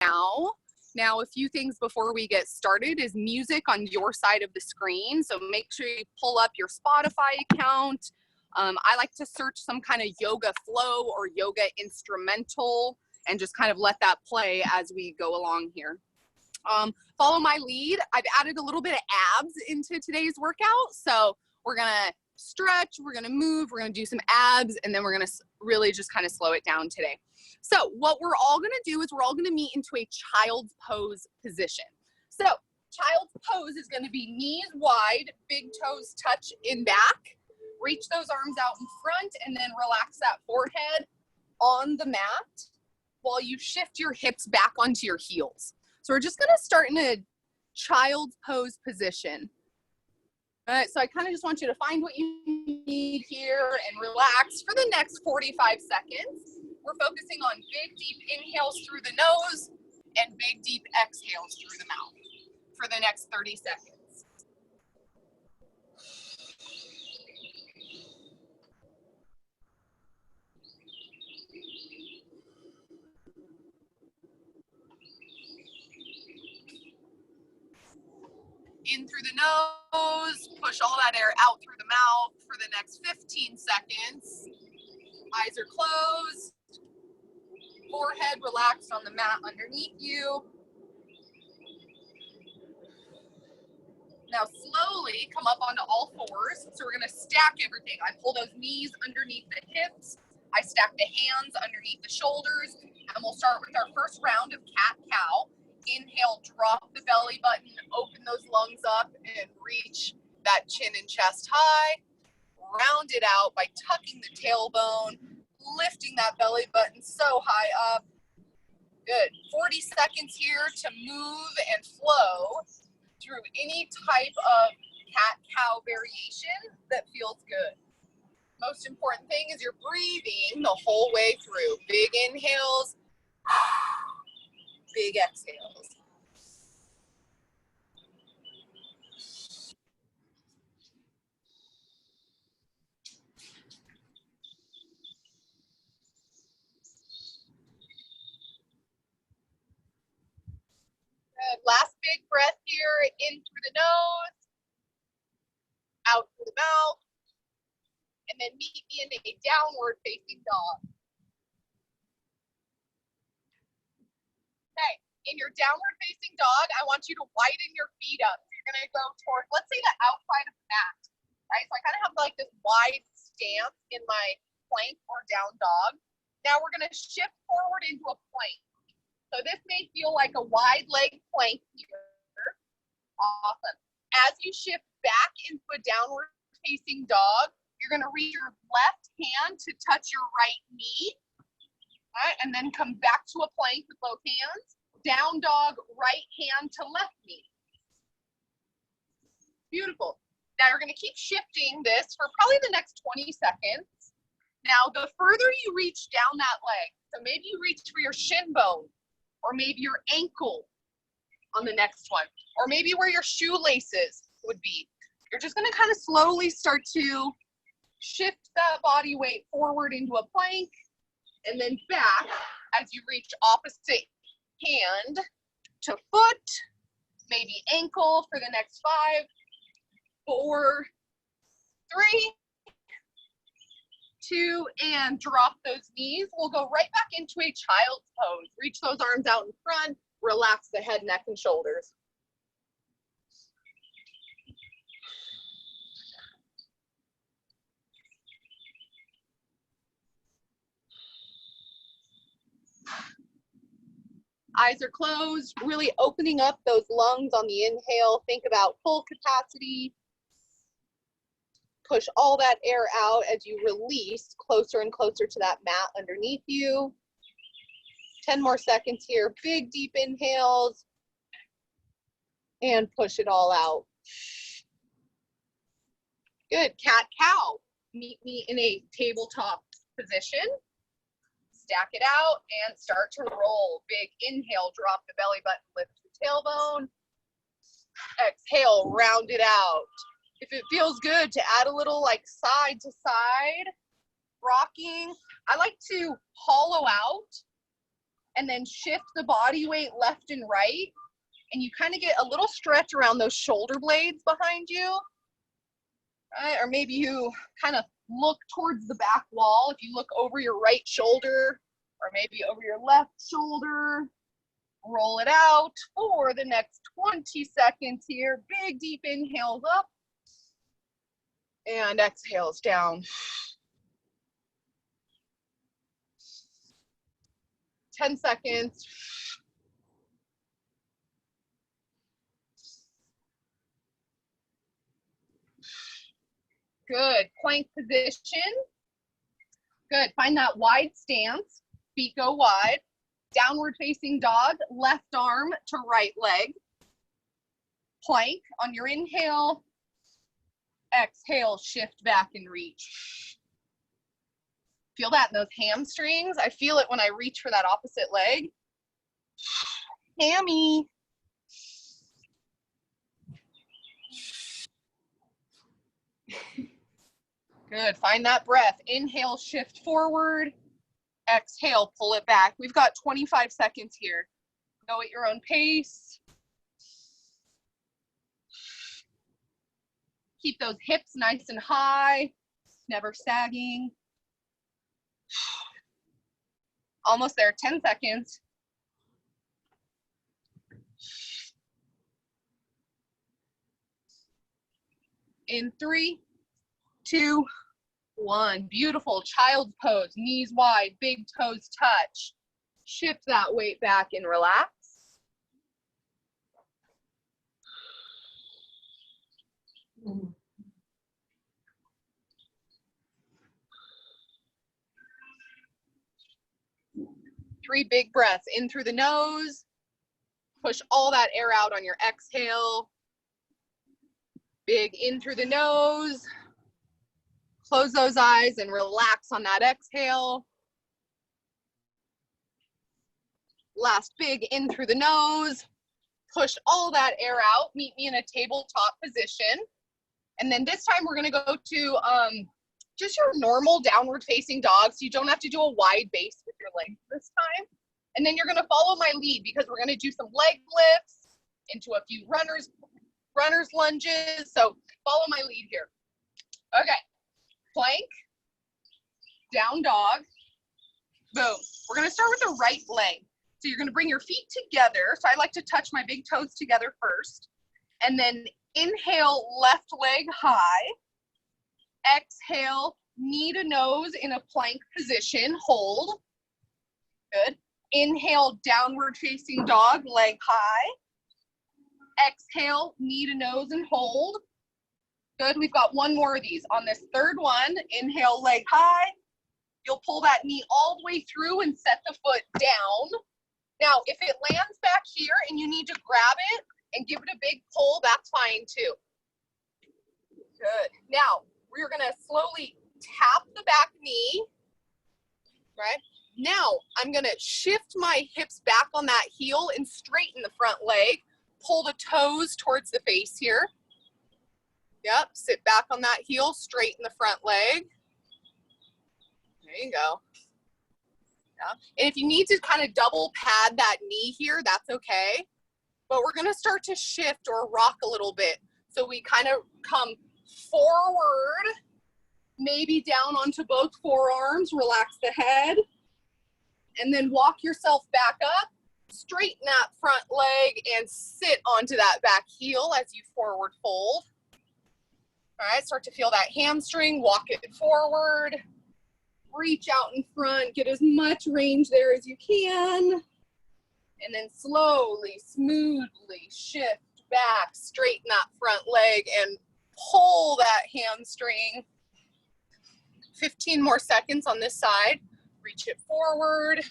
Now, a few things before we get started is music on your side of the screen. So make sure you pull up your Spotify account. I like to search some kind of yoga flow or yoga instrumental and just kind of let that play as we go along here. Follow my lead. I've added a little bit of abs into today's workout. So we're gonna stretch, we're gonna move, we're gonna do some abs, and then we're gonna really just kind of slow it down today. So what we're all gonna do is we're all gonna meet into a child's pose position. So child's pose is gonna be knees wide, big toes touch in back, reach those arms out in front, and then relax that forehead on the mat while you shift your hips back onto your heels. So we're just gonna start in a child's pose position. All right, so I kind of just want you to find what you need here and relax for the next 45 seconds. We're focusing on big, deep inhales through the nose and big, deep exhales through the mouth for the next 30 seconds. In through the nose, push all that air out through the mouth for the next 15 seconds. Eyes are closed. Forehead relaxed on the mat underneath you. Now slowly come up onto all fours. So we're gonna stack everything. I pull those knees underneath the hips. I stack the hands underneath the shoulders. And we'll start with our first round of cat-cow. Inhale, drop the belly button, open those lungs up and reach that chin and chest high. Round it out by tucking the tailbone, lifting that belly button so high up. Good. 40 seconds here to move and flow through any type of cat-cow variation that feels good. Most important thing is you're breathing the whole way through. Big inhales, big exhales. Good. Last big breath here, in through the nose, out through the mouth, and then meet me in a downward facing dog. Okay, in your downward facing dog, I want you to widen your feet up. You're gonna go toward, let's say, the outside of the mat, right? So I kind of have like this wide stance in my plank or down dog. Now we're gonna shift forward into a plank. So this may feel like a wide leg plank here. Awesome. As you shift back into a downward facing dog, you're gonna reach your left hand to touch your right knee. All right, and then come back to a plank with both hands. Down dog, right hand to left knee. Beautiful. Now you're gonna keep shifting this for probably the next 20 seconds. Now, the further you reach down that leg, so maybe you reach for your shin bone, or maybe your ankle on the next one, or maybe where your shoelaces would be. You're just gonna kind of slowly start to shift that body weight forward into a plank and then back as you reach opposite hand to foot, maybe ankle for the next 5, 4, 3, 2, and drop those knees. We'll go right back into a child's pose. Reach those arms out in front, relax the head, neck, and shoulders. Eyes are closed, really opening up those lungs on the inhale. Think about full capacity. Push all that air out as you release closer and closer to that mat underneath you. 10 more seconds here. Big, deep inhales. And push it all out. Good. Cat-cow. Meet me in a tabletop position. Stack it out and start to roll. Big inhale, drop the belly button, lift the tailbone. Exhale, round it out. If it feels good to add a little like side to side rocking, I like to hollow out and then shift the body weight left and right. And you kind of get a little stretch around those shoulder blades behind you. Right? Or maybe you kind of look towards the back wall. If you look over your right shoulder, or maybe over your left shoulder, roll it out for the next 20 seconds here. Big deep inhales up and exhales down. 10 seconds. Good. Plank position. Good. Find that wide stance. Feet go wide. Downward facing dog. Left arm to right leg. Plank on your inhale. Exhale, shift back and reach. Feel that in those hamstrings? I feel it when I reach for that opposite leg. Hammy. Good. Find that breath. Inhale, shift forward. Exhale, pull it back. We've got 25 seconds here. Go at your own pace. Keep those hips nice and high, never sagging. Almost there, 10 seconds. In 3, 2, 1. Beautiful. Child's pose, knees wide, big toes touch. Shift that weight back and relax. Three big breaths in through the nose. Push all that air out on your exhale. Big in through the nose. Close those eyes and relax on that exhale. Last big in through the nose. Push all that air out. Meet me in a tabletop position. And then this time we're gonna go to just your normal downward facing dog. So you don't have to do a wide base with your legs this time. And then you're gonna follow my lead because we're gonna do some leg lifts into a few runner's lunges. So follow my lead here. Okay, plank, down dog, boom. We're gonna start with the right leg. So you're gonna bring your feet together. So I like to touch my big toes together first. And then inhale, left leg high. Exhale, knee to nose in a plank position, hold. Good. Inhale, downward facing dog, leg high. Exhale, knee to nose and hold. Good, we've got one more of these. On this third one, inhale, leg high. You'll pull that knee all the way through and set the foot down. Now, if it lands back here and you need to grab it and give it a big pull, that's fine too. Good. Now, we're gonna slowly tap the back knee, right? Now, I'm gonna shift my hips back on that heel and straighten the front leg. Pull the toes towards the face here. Yep, sit back on that heel, straighten the front leg. There you go. Yeah. And if you need to kind of double pad that knee here, that's okay. But we're gonna start to shift or rock a little bit. So we kind of come forward, maybe down onto both forearms, relax the head, and then walk yourself back up, straighten that front leg and sit onto that back heel as you forward fold. All right, start to feel that hamstring, walk it forward, reach out in front, get as much range there as you can, and then slowly, smoothly shift back, straighten that front leg and pull that hamstring. 15 more seconds on this side. Reach it forward.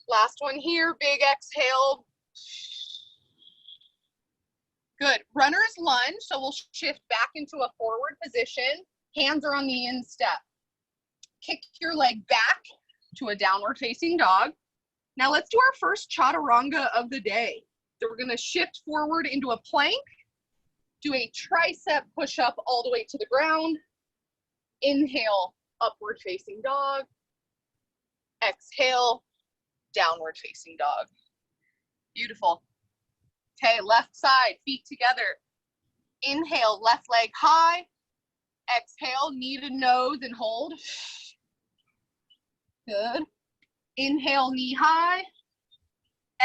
Last one here, big exhale. Good, runner's lunge. So we'll shift back into a forward position. Hands are on the instep. Kick your leg back to a downward facing dog. Now let's do our first chaturanga of the day. So we're gonna shift forward into a plank, do a tricep push-up all the way to the ground. Inhale, upward facing dog. Exhale, downward facing dog. Beautiful. Okay, left side, feet together. Inhale, left leg high. Exhale, knee to nose and hold. Good. Inhale, knee high.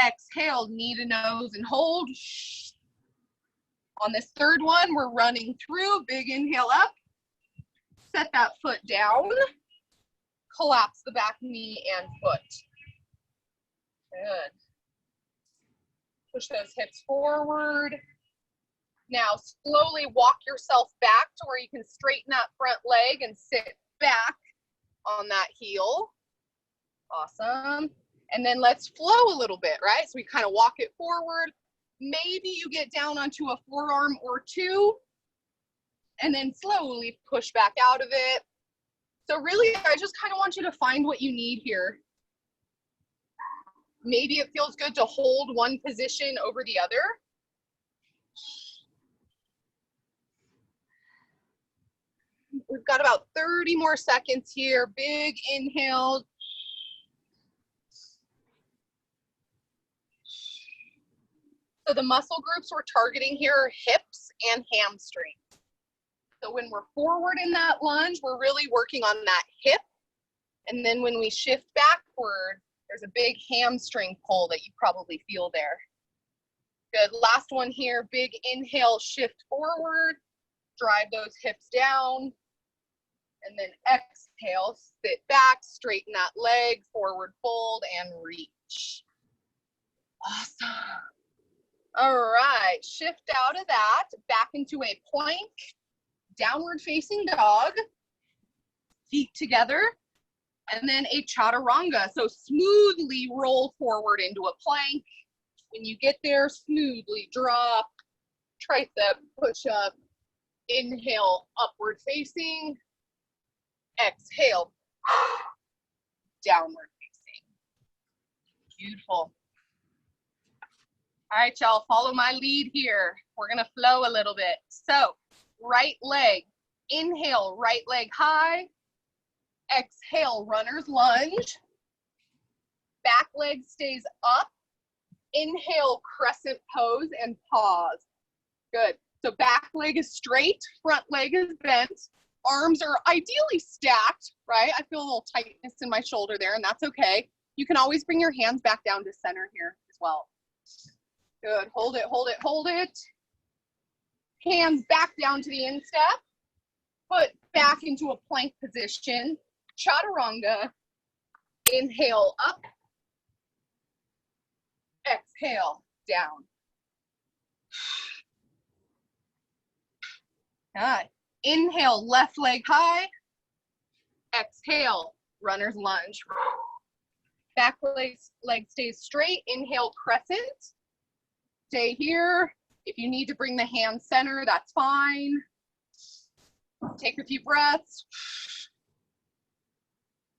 Exhale, knee to nose and hold. On this third one, we're running through. Big inhale up. Set that foot down. Collapse the back knee and foot. Good. Push those hips forward. Now slowly walk yourself back to where you can straighten that front leg and sit back on that heel. Awesome. And then let's flow a little bit, right? So we kind of walk it forward. Maybe you get down onto a forearm or two, and then slowly push back out of it. So really, I just kind of want you to find what you need here. Maybe it feels good to hold one position over the other. We've got about 30 more seconds here. Big inhale. So the muscle groups we're targeting here are hips and hamstrings. So when we're forward in that lunge, we're really working on that hip. And then when we shift backward, there's a big hamstring pull that you probably feel there. Good, last one here, big inhale, shift forward, drive those hips down. And then exhale, sit back, straighten that leg, forward fold, and reach. Awesome. All right, shift out of that, back into a plank, downward facing dog, feet together, and then a chaturanga. So smoothly roll forward into a plank. When you get there, smoothly drop, tricep push up, inhale, upward facing, exhale, downward facing. Beautiful. All right, y'all, follow my lead here. We're gonna flow a little bit. So, right leg, inhale, right leg high. Exhale, runner's lunge. Back leg stays up. Inhale, crescent pose and pause. Good. So back leg is straight, front leg is bent. Arms are ideally stacked, right? I feel a little tightness in my shoulder there, and that's okay. You can always bring your hands back down to center here as well. Good, hold it, hold it, hold it. Hands back down to the instep. Foot back into a plank position. Chaturanga. Inhale up. Exhale down. Good. Inhale, left leg high. Exhale, runner's lunge. Back leg stays straight. Inhale, crescent. Stay here. If you need to bring the hand center, that's fine. Take a few breaths.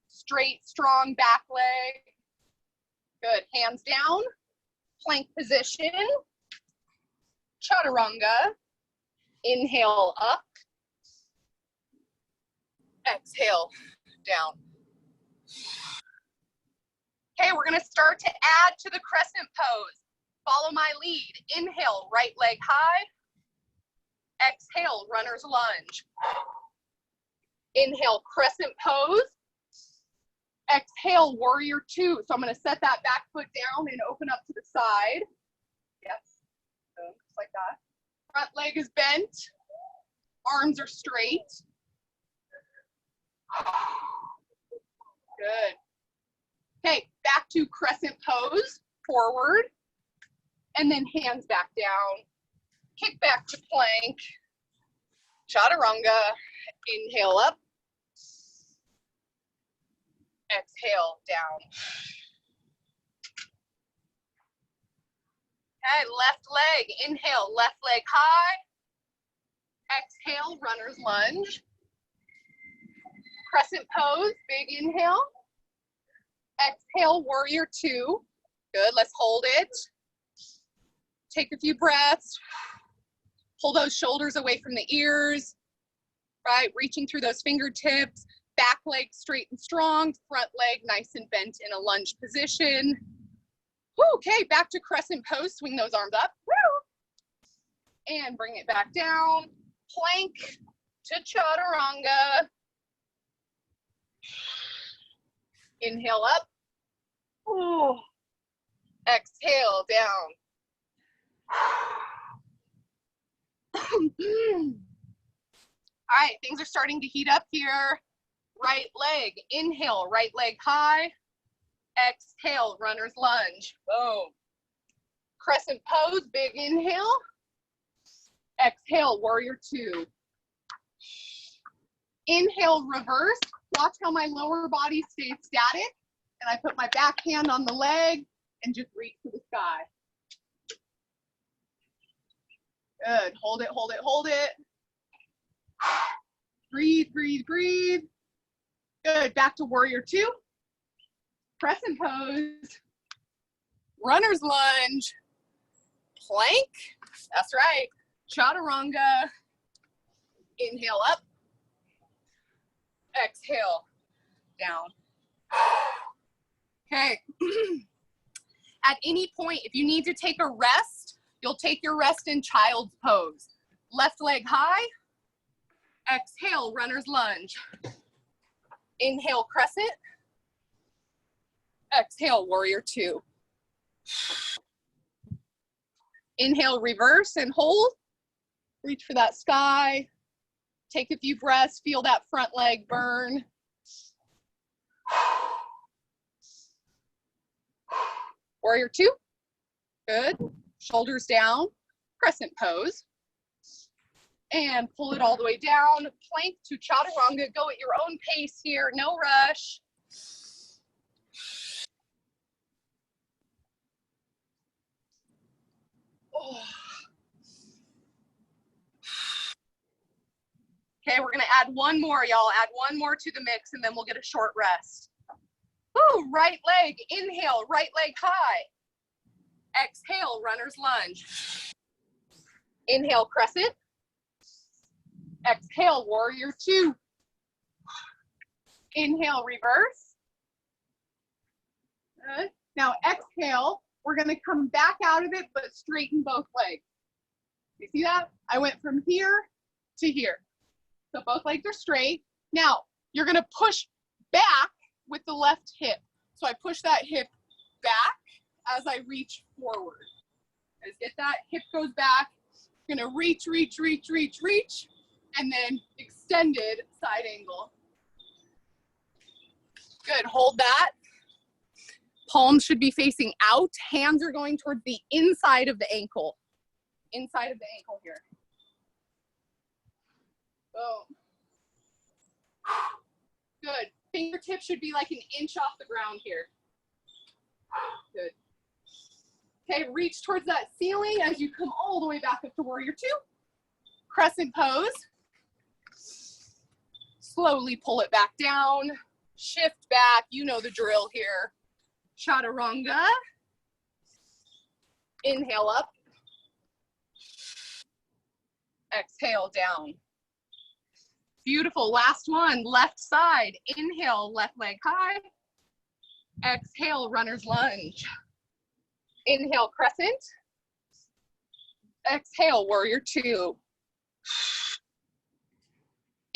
Straight, strong back leg. Good. Hands down. Plank position. Chaturanga. Inhale up. Exhale down. Okay, we're going to start to add to the crescent pose. Follow my lead. Inhale, right leg high. Exhale, runner's lunge. Inhale, crescent pose. Exhale, warrior two. So I'm going to set that back foot down and open up to the side. Yes, so just like that. Front leg is bent. Arms are straight. Good. Okay, back to crescent pose, forward. And then hands back down. Kick back to plank. Chaturanga. Inhale up. Exhale down. Okay, left leg. Inhale, left leg high. Exhale, runner's lunge. Crescent pose, big inhale. Exhale, warrior two. Good, let's hold it. Take a few breaths. Pull those shoulders away from the ears, right? Reaching through those fingertips. back leg straight and strong, front leg nice and bent in a lunge position. Okay, back to crescent pose, swing those arms up. And bring it back down. Plank to chaturanga. Inhale up. Ooh. Exhale down. All right, things are starting to heat up here. Right leg, inhale, right leg high. Exhale, runner's lunge. Boom. Crescent pose, big inhale. Exhale, warrior two. Inhale, reverse. Watch how my lower body stays static. And I put my back hand on the leg and just reach to the sky. Good, hold it, hold it, hold it. Breathe, breathe, breathe. Good, back to warrior two. Crescent pose. Runner's lunge. Plank, that's right. Chaturanga. Inhale up. Exhale down. Okay. At any point, if you need to take a rest, you'll take your rest in child's pose. Left leg high. Exhale, runner's lunge. Inhale, crescent. Exhale, warrior two. Inhale, reverse and hold. Reach for that sky. Take a few breaths, feel that front leg burn. Warrior two. Good. Shoulders down. Crescent pose. And pull it all the way down. Plank to chaturanga. Go at your own pace here. No rush. Oh. Okay, we're gonna add one more, y'all. Add one more to the mix and then we'll get a short rest. Woo, right leg, inhale, right leg high. Exhale, runner's lunge. Inhale, crescent. Exhale, warrior two. Inhale, reverse. Good. Now exhale, we're gonna come back out of it, but straighten both legs. You see that? I went from here to here. So both legs are straight. Now, you're gonna push back with the left hip. So I push that hip back as I reach forward. Guys, get that? Hip goes back. Gonna reach, reach, reach, reach, reach, and then extended side angle. Good, hold that. Palms should be facing out. Hands are going towards the inside of the ankle. Inside of the ankle here. Boom. Good. Fingertips should be like an inch off the ground here. Good. Okay, reach towards that ceiling as you come all the way back up to warrior two. Crescent pose. Slowly pull it back down. Shift back. You know the drill here. Chaturanga. Inhale up. Exhale down. Beautiful. Last one. Left side. Inhale, left leg high. Exhale, runner's lunge. Inhale, crescent. Exhale, warrior two.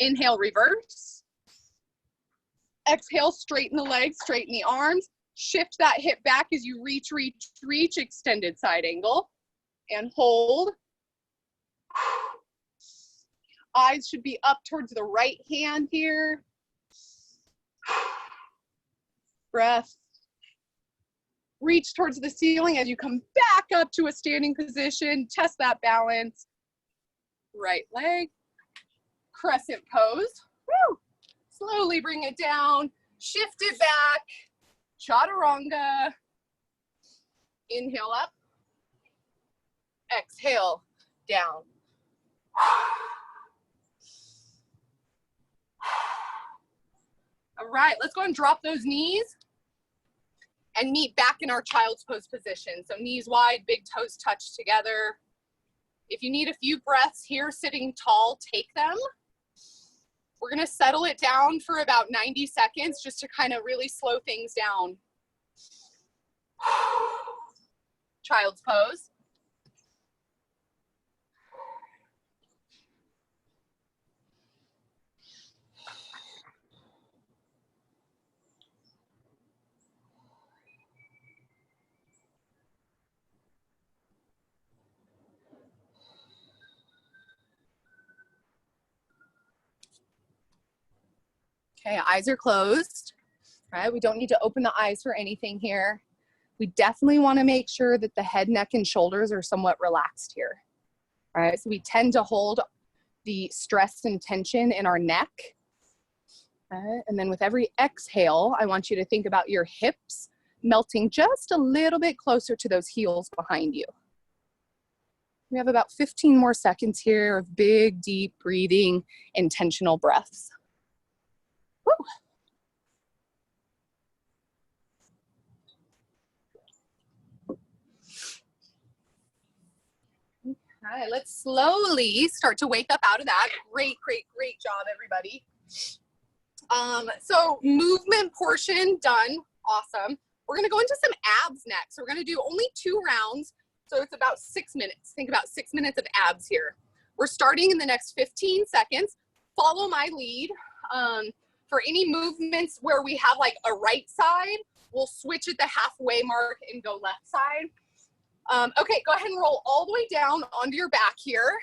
Inhale, reverse. Exhale, straighten the legs, straighten the arms. Shift that hip back as you reach, reach, reach, extended side angle. And hold. Eyes should be up towards the right hand here. Breath. Reach towards the ceiling as you come back up to a standing position. Test that balance. Right leg. Crescent pose. Woo. Slowly bring it down. Shift it back. Chaturanga. Inhale up. Exhale down. All right, let's go and drop those knees and meet back in our child's pose position. So knees wide, big toes touch together. If you need a few breaths here sitting tall, take them. We're gonna settle it down for about 90 seconds just to kind of really slow things down. Child's pose. Okay, eyes are closed, right? We don't need to open the eyes for anything here. We definitely want to make sure that the head, neck, and shoulders are somewhat relaxed here, right? So we tend to hold the stress and tension in our neck. Okay? And then with every exhale, I want you to think about your hips melting just a little bit closer to those heels behind you. We have about 15 more seconds here of big, deep breathing, intentional breaths. Woo. All right, let's slowly start to wake up out of that. Great, great, great job, everybody. So movement portion done, awesome. We're gonna go into some abs next. So we're gonna do only 2 rounds, so it's about 6 minutes. Think about 6 minutes of abs here. We're starting in the next 15 seconds. Follow my lead. For any movements where we have like a right side, we'll switch at the halfway mark and go left side. Okay, go ahead and roll all the way down onto your back here.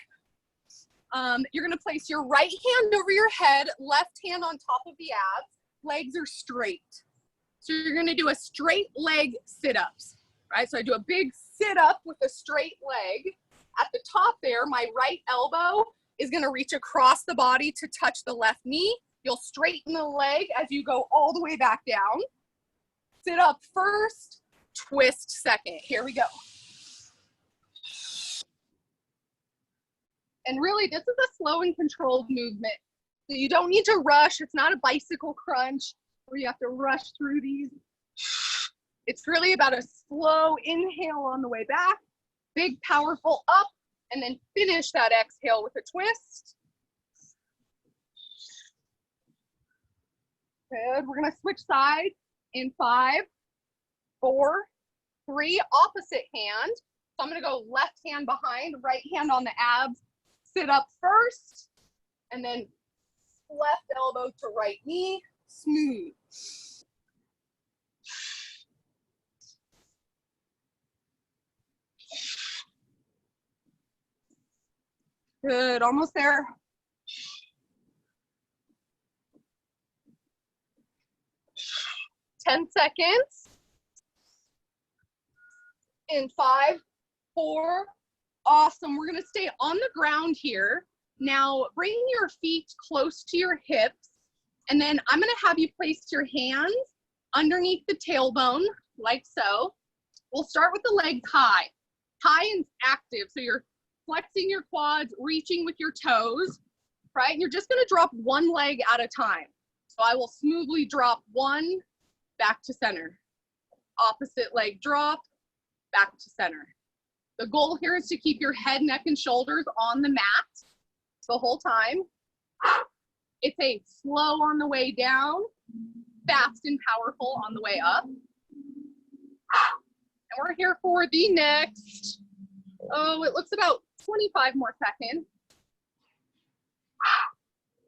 You're gonna place your right hand over your head, left hand on top of the abs. Legs are straight. So you're gonna do a straight leg sit-ups, right? So I do a big sit-up with a straight leg. At the top there, my right elbow is gonna reach across the body to touch the left knee. You'll straighten the leg as you go all the way back down. Sit up first, twist second. Here we go. And really, this is a slow and controlled movement. So you don't need to rush. It's not a bicycle crunch where you have to rush through these. It's really about a slow inhale on the way back, big, powerful up, and then finish that exhale with a twist. Good. We're going to switch sides in 5, 4, 3, opposite hand. So I'm going to go left hand behind, right hand on the abs. Sit up first, and then left elbow to right knee, smooth. Good, almost there. Ten seconds. In 5, 4, awesome. We're gonna stay on the ground here. Now bring your feet close to your hips, and then I'm gonna have you place your hands underneath the tailbone, like so. We'll start with the legs high. High and active, so you're flexing your quads, reaching with your toes, right? And you're just gonna drop one leg at a time. So I will smoothly drop one, back to center. Opposite leg drop, back to center. The goal here is to keep your head, neck, and shoulders on the mat the whole time. It's a slow on the way down, fast and powerful on the way up. And we're here for the next, oh, it looks about 25 more seconds.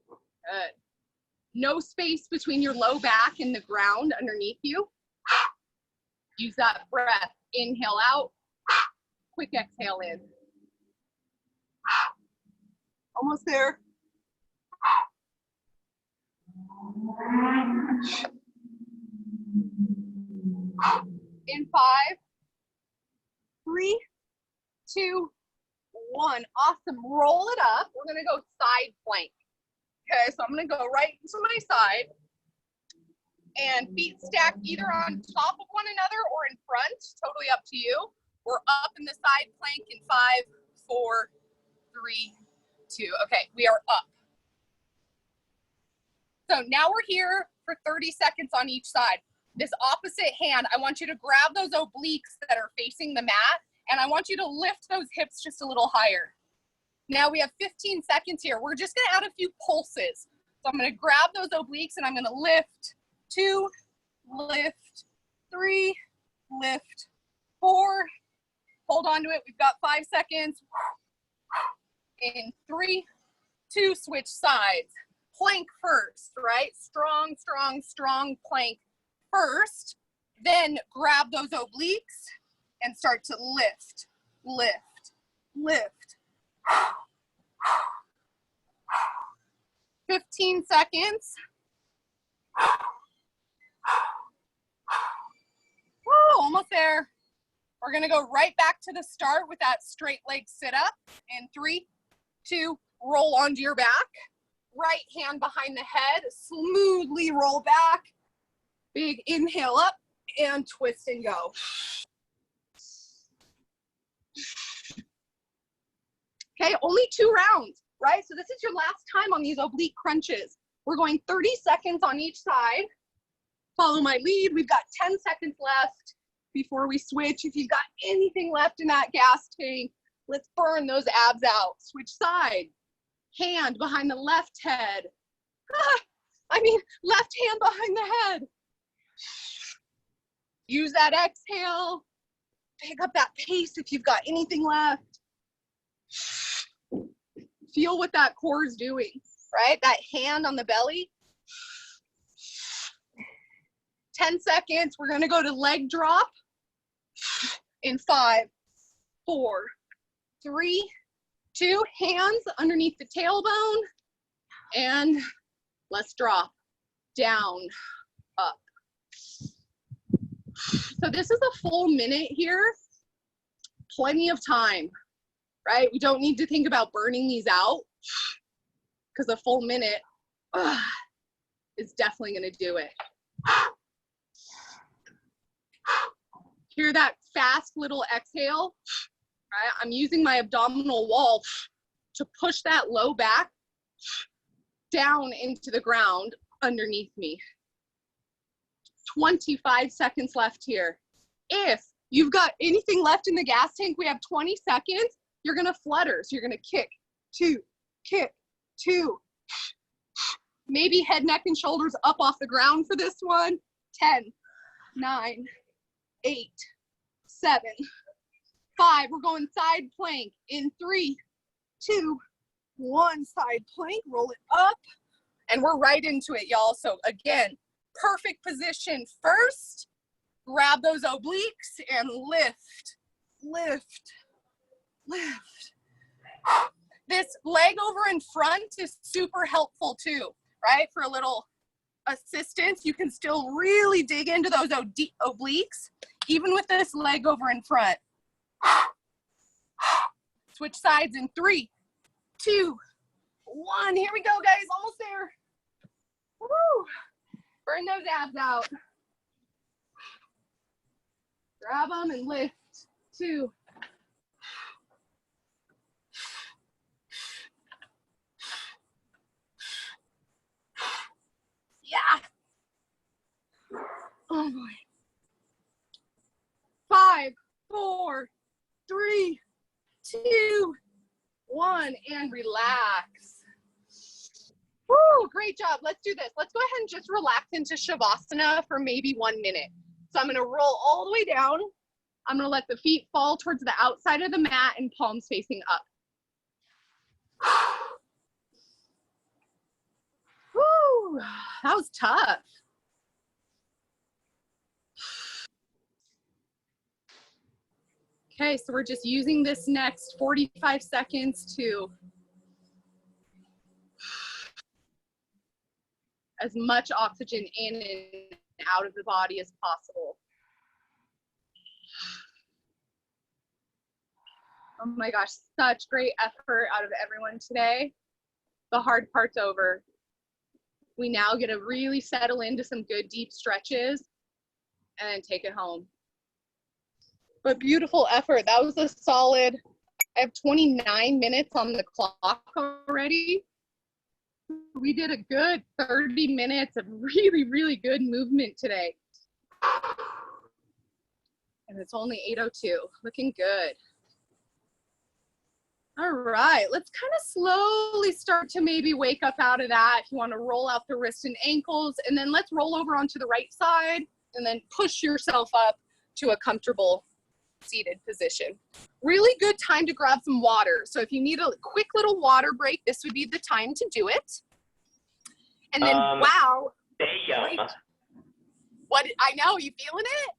Good. No space between your low back and the ground underneath you. Use that breath. Inhale out. Quick exhale in. Almost there. In 5, 3, 2, 1. Awesome. Roll it up. We're going to go side plank. Okay, so I'm going to go right to my side. And feet stacked either on top of one another or in front. Totally up to you. We're up in the side plank in 5, 4, 3, 2. Okay, we are up. So now we're here for 30 seconds on each side. This opposite hand, I want you to grab those obliques that are facing the mat, and I want you to lift those hips just a little higher. Now we have 15 seconds here. We're just gonna add a few pulses. So I'm gonna grab those obliques and I'm gonna lift 2, lift 3, lift 4, hold on to it. We've got 5 seconds. In 3, 2, switch sides. Plank first, right? Strong, strong, strong plank first. Then grab those obliques and start to lift, lift, lift. 15 seconds. Woo, almost there. We're gonna go right back to the start with that straight leg sit up. In 3, 2, roll onto your back. Right hand behind the head, smoothly roll back. Big inhale up and twist and go. Okay, only 2 rounds, right? So this is your last time on these oblique crunches. We're going 30 seconds on each side. Follow my lead. We've got 10 seconds left before we switch. If you've got anything left in that gas tank, let's burn those abs out. Switch side. Hand behind the left head. Left hand behind the head. Use that exhale. Pick up that pace if you've got anything left. Feel what that core is doing, right? That hand on the belly. 10 seconds. We're gonna go to leg drop in 5, 4, 3, 2, hands underneath the tailbone, and let's drop down, up. So this is a full minute here, plenty of time, right? We don't need to think about burning these out because a full minute is definitely gonna do it. Hear that fast little exhale, right? I'm using my abdominal wall to push that low back down into the ground underneath me. 25 seconds left here. If you've got anything left in the gas tank, we have 20 seconds. You're gonna flutter. So you're gonna kick, 2, kick, 2. Maybe head, neck, and shoulders up off the ground for this one. 10, 9, 8, 7, 5. We're going side plank in 3, 2, 1. Side plank, roll it up. And we're right into it, y'all. So again, perfect position first. Grab those obliques and lift, lift, lift. This leg over in front is super helpful too, right? For a little assistance, you can still really dig into those obliques, even with this leg over in front. Switch sides in 3, 2, 1. Here we go, guys. Almost there. Woo! Burn those abs out. Grab them and lift. 2. Yeah. Oh boy. 5, 4, 3, 2, 1, and relax. Woo, great job. Let's do this. Let's go ahead and just relax into Shavasana for maybe 1 minute. So I'm gonna roll all the way down. I'm gonna let the feet fall towards the outside of the mat and palms facing up. Woo, that was tough. Okay, so we're just using this next 45 seconds to as much oxygen in and out of the body as possible. Oh my gosh, such great effort out of everyone today. The hard part's over. We now get to really settle into some good deep stretches and then take it home. But beautiful effort. That was a solid, I have 29 minutes on the clock already. We did a good 30 minutes of really, really good movement today. And it's only 8:02, looking good. All right, let's kind of slowly start to maybe wake up out of that. If you want to roll out the wrists and ankles, and then let's roll over onto the right side and then push yourself up to a comfortable seated position. Really good time to grab some water. So if you need a quick little water break, this would be the time to do it. And then, wow. Damn. What, I know, you feeling it?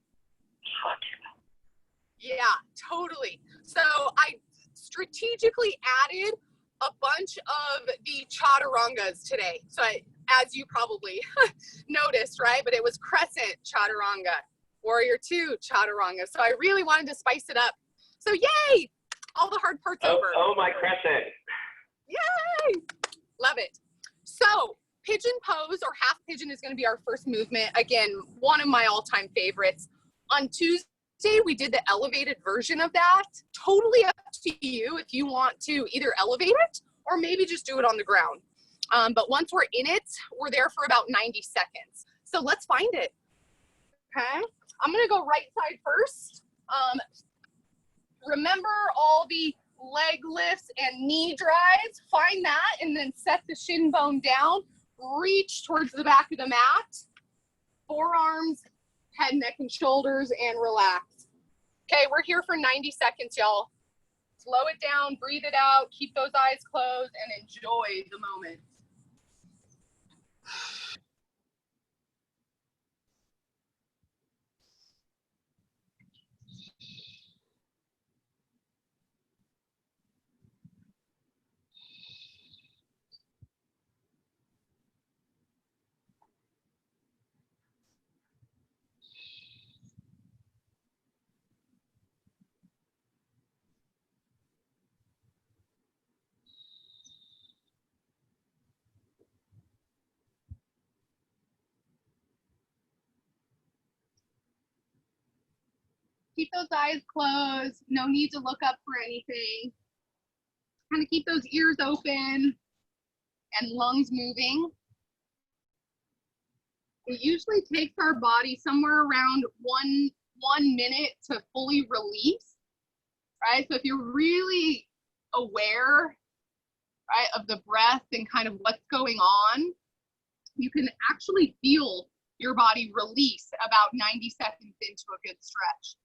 Yeah, totally. So I strategically added a bunch of the chaturangas today. So as you probably noticed, right? But it was crescent chaturanga, warrior two chaturanga. So I really wanted to spice it up. So yay, all the hard parts over. Oh, my crescent. Yay, love it. So pigeon pose or half pigeon is going to be our first movement. Again, one of my all-time favorites. On Tuesday, we did the elevated version of that. Totally up to you if you want to either elevate it or maybe just do it on the ground. But once we're in it, we're there for about 90 seconds. So let's find it. Okay, I'm gonna go right side first. Remember all the leg lifts and knee drives. Find that and then set the shin bone down. Reach towards the back of the mat. Forearms, head, neck, and shoulders, and relax. Okay, we're here for 90 seconds, y'all. Slow it down, breathe it out, keep those eyes closed, and enjoy the moment. Keep those eyes closed. No need to look up for anything. Kind of keep those ears open and lungs moving. It usually takes our body somewhere around one minute to fully release, right? So if you're really aware, right, of the breath and kind of what's going on, you can actually feel your body release about 90 seconds into a good stretch.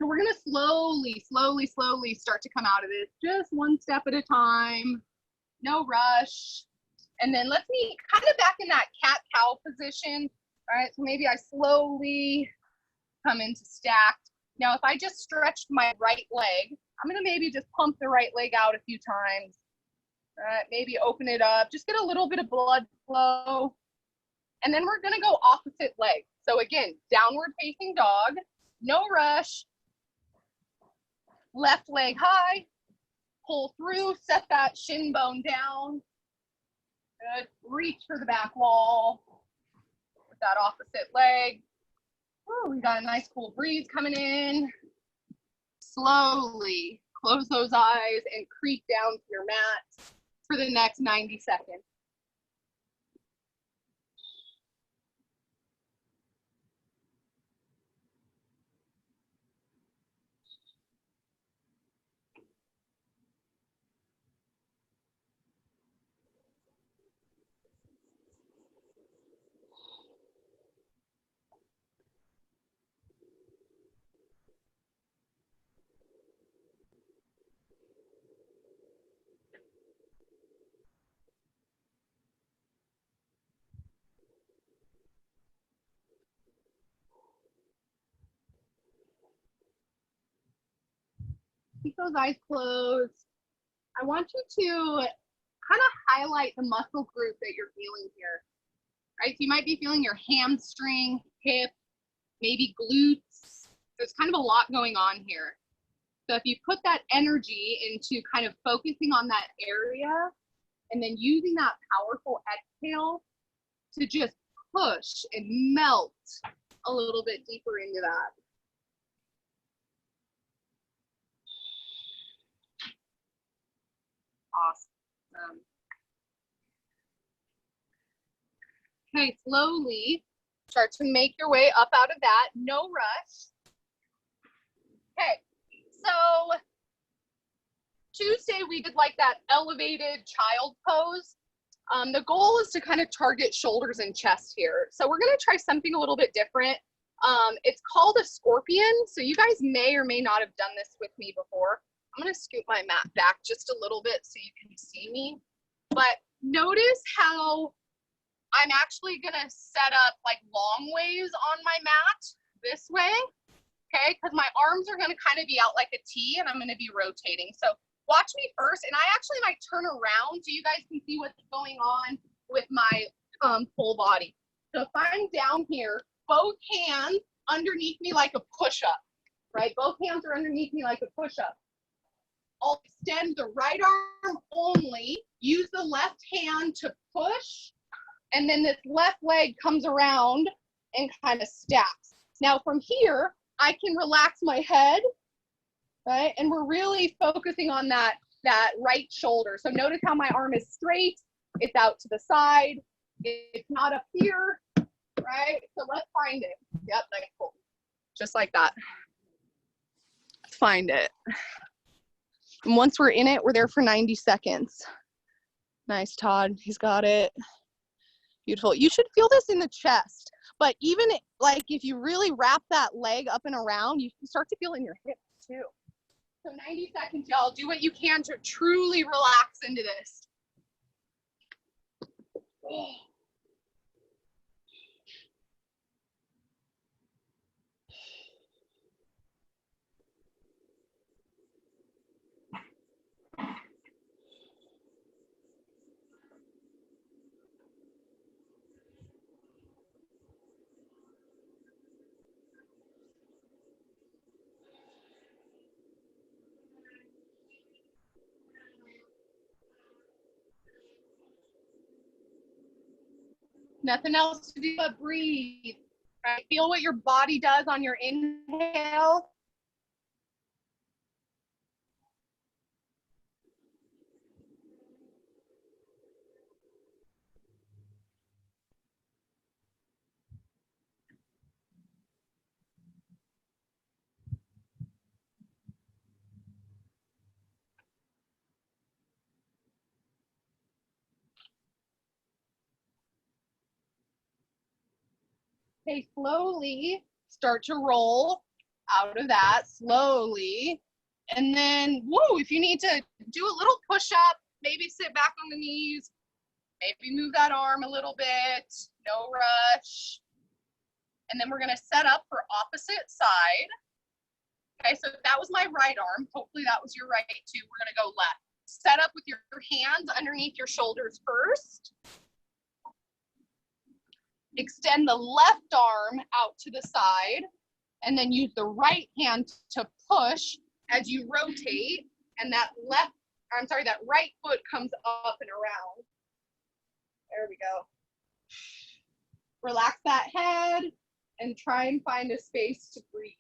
So we're gonna slowly start to come out of this, just one step at a time, no rush. And then let's be kind of back in that cat-cow position, right? So maybe I slowly come into stacked. Now, if I just stretched my right leg, I'm gonna maybe just pump the right leg out a few times. Maybe open it up, just get a little bit of blood flow. And then we're gonna go opposite leg. So again, downward facing dog, no rush. Left leg high, pull through, set that shin bone down. Good, reach for the back wall with that opposite leg. Ooh, we got a nice cool breeze coming in. Slowly close those eyes and creep down to your mat for the next 90 seconds. Keep those eyes closed. I want you to kind of highlight the muscle group that you're feeling here, right? So you might be feeling your hamstring, hip, maybe glutes. There's kind of a lot going on here. So if you put that energy into kind of focusing on that area and then using that powerful exhale to just push and melt a little bit deeper into that. Awesome. Okay, slowly start to make your way up out of that. No rush. Okay, so Tuesday, we did like that elevated child pose. The goal is to kind of target shoulders and chest here. So we're gonna try something a little bit different. It's called a scorpion. So you guys may or may not have done this with me before. I'm gonna scoot my mat back just a little bit so you can see me. But notice how I'm actually gonna set up like long ways on my mat this way, okay? Because my arms are gonna kind of be out like a T and I'm gonna be rotating. So watch me first, and I actually might turn around so you guys can see what's going on with my full body. So if I'm down here, both hands underneath me like a push-up, right? Both hands are underneath me like a push-up. I'll extend the right arm only, use the left hand to push, and then this left leg comes around and kind of stacks. Now from here, I can relax my head, right? And we're really focusing on that right shoulder. So notice how my arm is straight, it's out to the side, it's not up here, right? So let's find it. Yep, that's cool. Just like that. Let's find it. And once we're in it, we're there for 90 seconds. Nice, Todd, he's got it. Beautiful. You should feel this in the chest, but even like if you really wrap that leg up and around, you can start to feel it in your hips too. So 90 seconds, y'all. Do what you can to truly relax into this. Nothing else to do but breathe. Right? Feel what your body does on your inhale. Okay, slowly start to roll out of that, slowly. And then, woo, if you need to do a little push-up, maybe sit back on the knees, maybe move that arm a little bit, no rush. And then we're gonna set up for opposite side. Okay, so that was my right arm. Hopefully that was your right too. We're gonna go left. Set up with your hands underneath your shoulders first. Extend the left arm out to the side, and then use the right hand to push as you rotate, and that right foot comes up and around. There we go. Relax that head and try and find a space to breathe.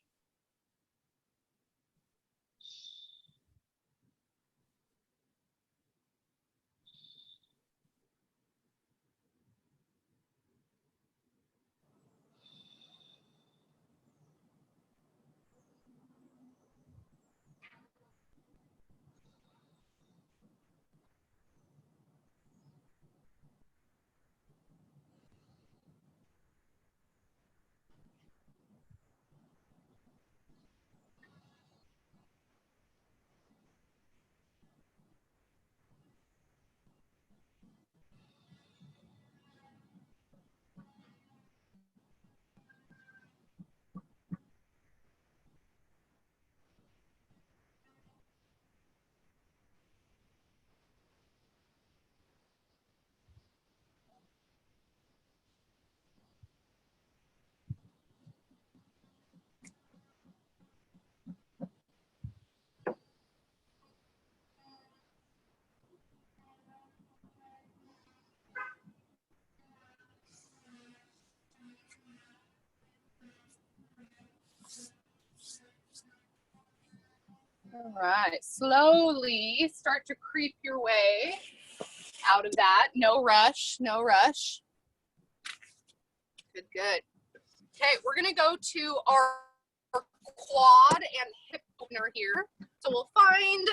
All right, slowly start to creep your way out of that. No rush, no rush. Good, good. Okay, we're gonna go to our quad and hip opener here. So we'll find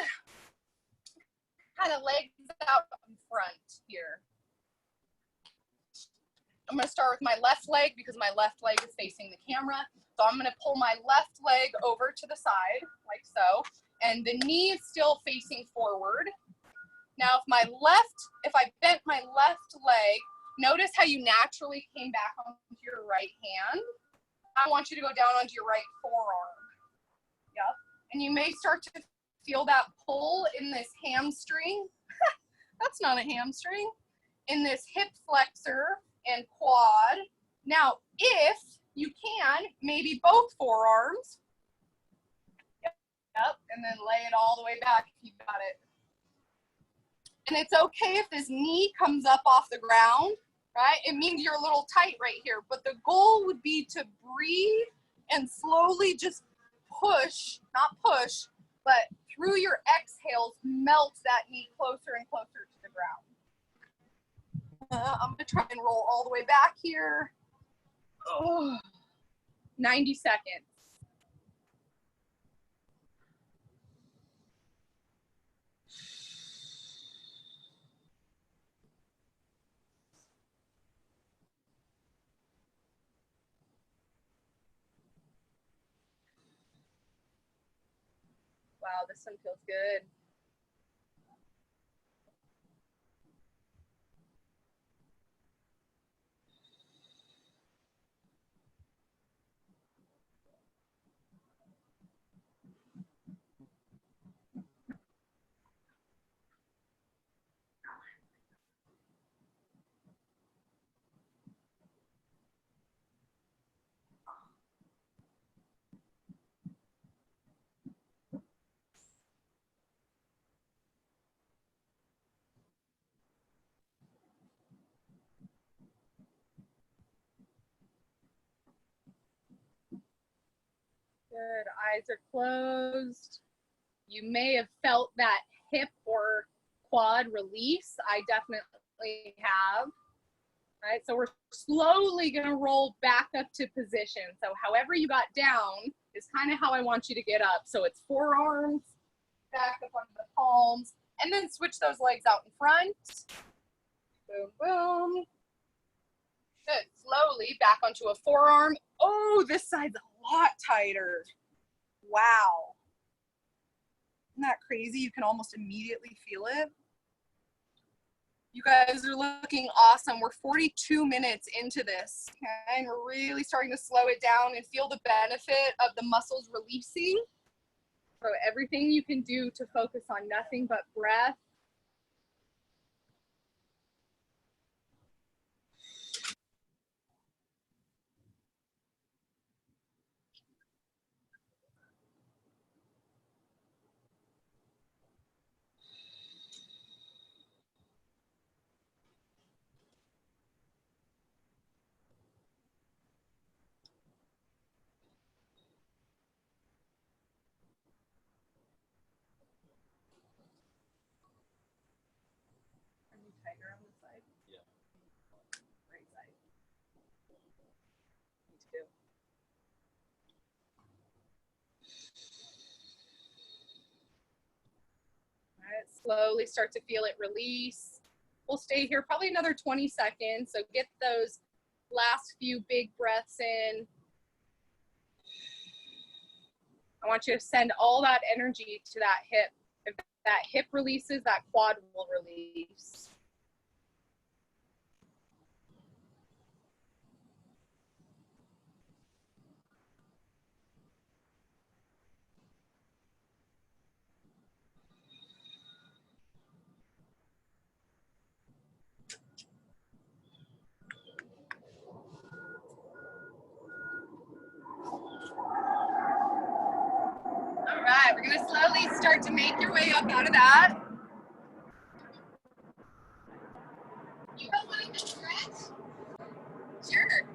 kind of legs out in front here. I'm going to start with my left leg because my left leg is facing the camera. So I'm going to pull my left leg over to the side, like so, and the knee is still facing forward. Now, if I bent my left leg, notice how you naturally came back onto your right hand. I want you to go down onto your right forearm. Yep. And you may start to feel that pull in this hamstring. That's not a hamstring. In this hip flexor and quad. Now, if you can, maybe both forearms. Yep. And then lay it all the way back if you got it. And it's okay if this knee comes up off the ground, right? It means you're a little tight right here, but the goal would be to breathe and slowly just push, not push, but through your exhales, melt that knee closer and closer to the ground. I'm gonna try and roll all the way back here. Oh, 90 seconds. Wow, this one feels good. Good, eyes are closed. You may have felt that hip or quad release. I definitely have. All right, so we're slowly gonna roll back up to position. So however you got down is kind of how I want you to get up. So it's forearms, back up onto the palms, and then switch those legs out in front. Boom, boom. Good, slowly back onto a forearm. Oh, this side's a lot tighter. Wow. Isn't that crazy? You can almost immediately feel it. You guys are looking awesome. We're 42 minutes into this, okay? And we're really starting to slow it down and feel the benefit of the muscles releasing. So everything you can do to focus on nothing but breath. Tighter on this side? Yeah. Right side. Me too. All right, slowly start to feel it release. We'll stay here probably another 20 seconds. So get those last few big breaths in. I want you to send all that energy to that hip. If that hip releases, that quad will release. All right, we're gonna slowly start to make your way up out of that. You guys want to stretch? Sure.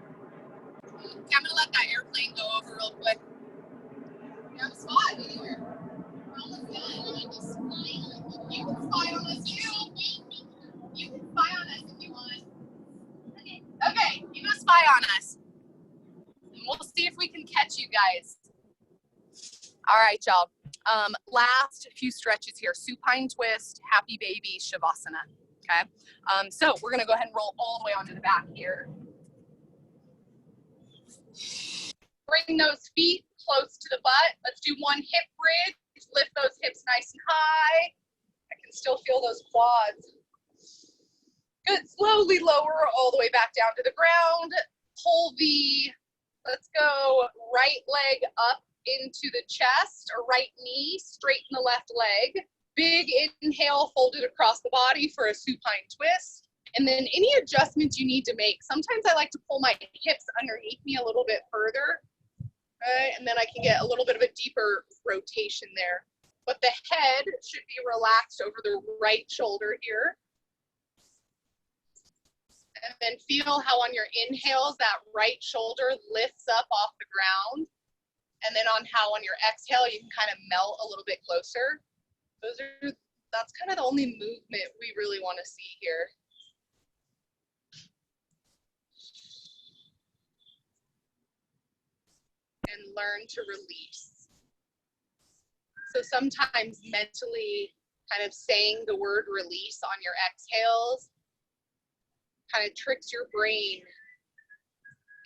I'm gonna let that airplane go over real quick. You have a spot anywhere. We're almost done. Just spy. You can spy on us too. You can spy on us if you want. Okay. Okay, you go spy on us. And we'll see if we can catch you guys. All right, y'all. Last few stretches here, supine twist, happy baby, shavasana, okay? So we're gonna go ahead and roll all the way onto the back here. Bring those feet close to the butt. Let's do one hip bridge. Lift those hips nice and high. I can still feel those quads. Good, slowly lower all the way back down to the ground. Pull the, let's go, right leg up into the chest, or right knee, straighten the left leg. Big inhale, fold it across the body for a supine twist. And then any adjustments you need to make. Sometimes I like to pull my hips underneath me a little bit further, right? And then I can get a little bit of a deeper rotation there. But the head should be relaxed over the right shoulder here. And then feel how on your inhales, that right shoulder lifts up off the ground. And then on how on your exhale, you can kind of melt a little bit closer. That's kind of the only movement we really want to see here. And learn to release. So sometimes mentally kind of saying the word release on your exhales kind of tricks your brain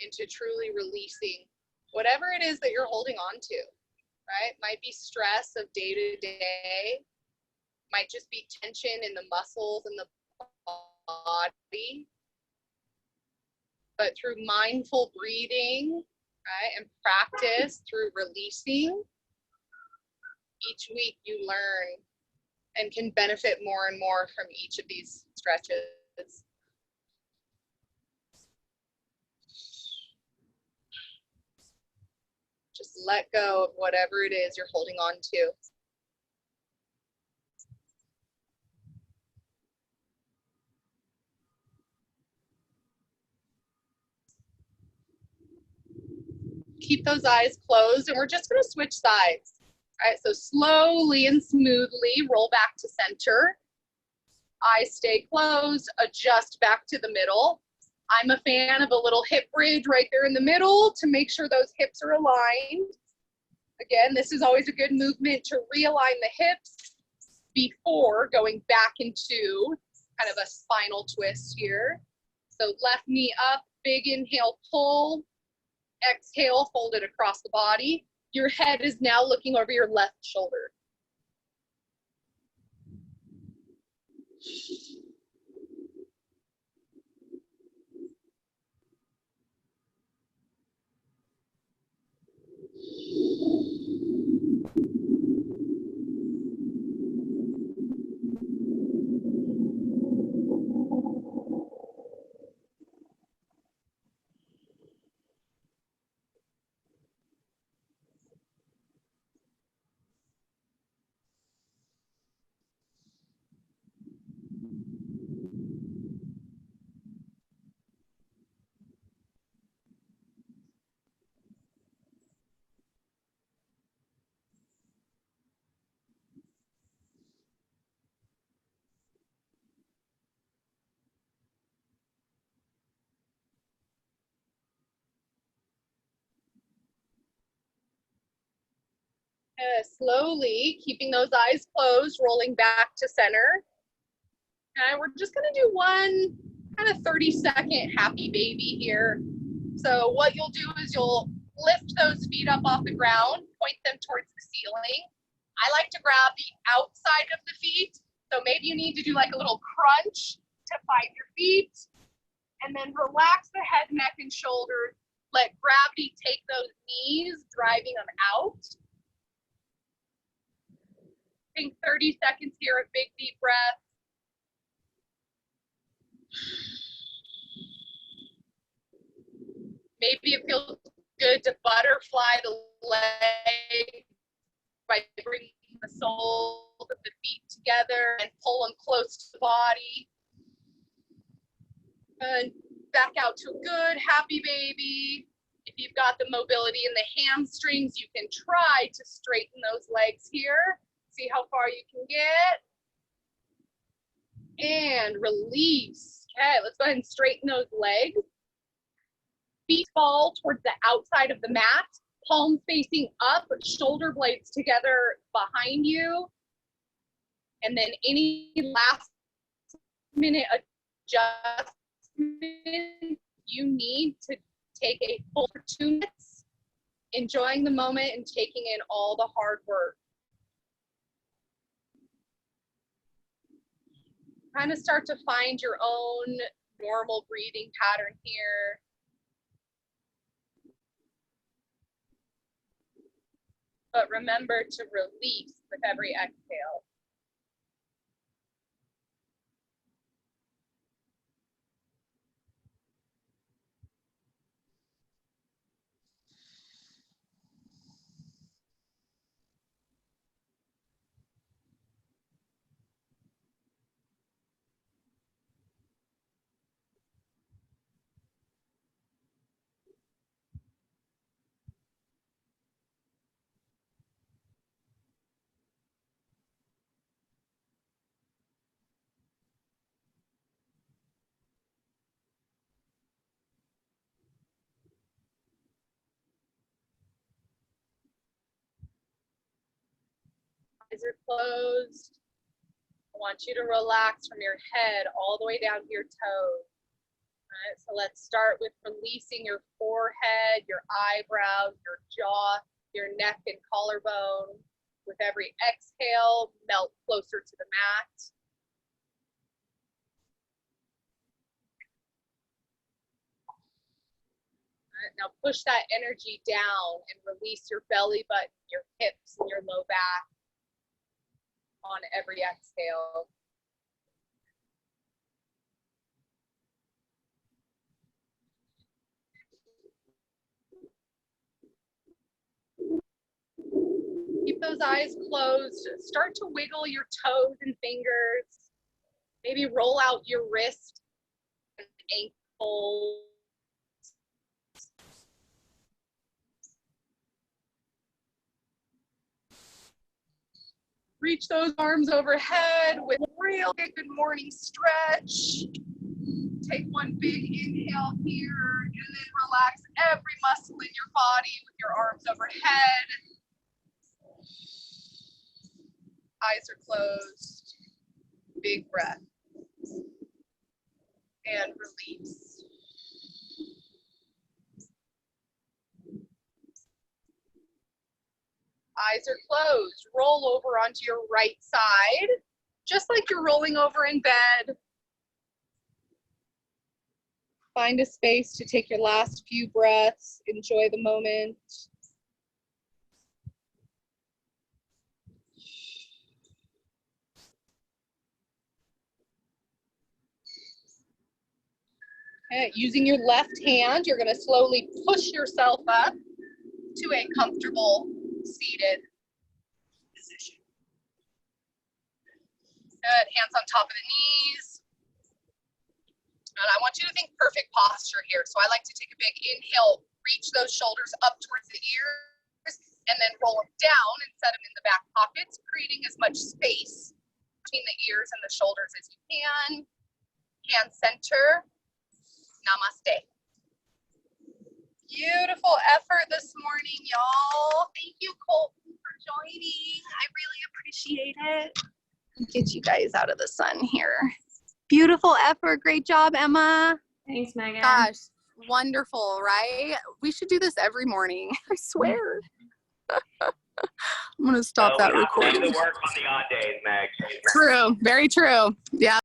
into truly releasing whatever it is that you're holding on to, right? Might be stress of day to day, might just be tension in the muscles and the body. But through mindful breathing, right, and practice through releasing, each week you learn and can benefit more and more from each of these stretches. Just let go of whatever it is you're holding on to. Keep those eyes closed, and we're just going to switch sides. All right, so slowly and smoothly roll back to center. Eyes stay closed, adjust back to the middle. I'm a fan of a little hip bridge right there in the middle to make sure those hips are aligned. Again, this is always a good movement to realign the hips before going back into kind of a spinal twist here. So left knee up, big inhale, pull. Exhale, fold it across the body. Your head is now looking over your left shoulder. Slowly, keeping those eyes closed, rolling back to center. And we're just gonna do one kind of 30-second happy baby here. So what you'll do is you'll lift those feet up off the ground, point them towards the ceiling. I like to grab the outside of the feet. So maybe you need to do like a little crunch to find your feet. And then relax the head, neck, and shoulders. Let gravity take those knees, driving them out. Take 30 seconds here, a big deep breath. Maybe it feels good to butterfly the leg by bringing the soles of the feet together and pull them close to the body. And back out to a good happy baby. If you've got the mobility in the hamstrings, you can try to straighten those legs here. See how far you can get. And release. Okay, let's go ahead and straighten those legs. Feet fall towards the outside of the mat. palms facing up, shoulder blades together behind you. And then any last minute adjustment you need to take a full 2 minutes, enjoying the moment and taking in all the hard work. Kind of start to find your own normal breathing pattern here. But remember to release with every exhale. Eyes are closed. I want you to relax from your head all the way down to your toes. All right, so let's start with releasing your forehead, your eyebrows, your jaw, your neck and collarbone. With every exhale, melt closer to the mat. All right, now push that energy down and release your belly button, your hips, and your low back on every exhale. Keep those eyes closed. Start to wiggle your toes and fingers. Maybe roll out your wrist and ankle. Reach those arms overhead with a real good morning stretch. Take one big inhale here and then relax every muscle in your body with your arms overhead. Eyes are closed. Big breath. And release. Eyes are closed. Roll over onto your right side, just like you're rolling over in bed. Find a space to take your last few breaths. Enjoy the moment. Okay, using your left hand, you're going to slowly push yourself up to a comfortable seated position. Good, hands on top of the knees. And I want you to think perfect posture here. So I like to take a big inhale, reach those shoulders up towards the ears, and then roll them down and set them in the back pockets, creating as much space between the ears and the shoulders as you can. Hand center. Namaste. Beautiful effort this morning, y'all. Thank you, Colton, for joining. I really appreciate it. Get you guys out of the sun here. Beautiful effort. Great job, Emma. Thanks, Megan. Gosh, wonderful, right? We should do this every morning. I swear. I'm going to stop that recording. We have to work on the odd days, Meg. True. Very true. Yeah.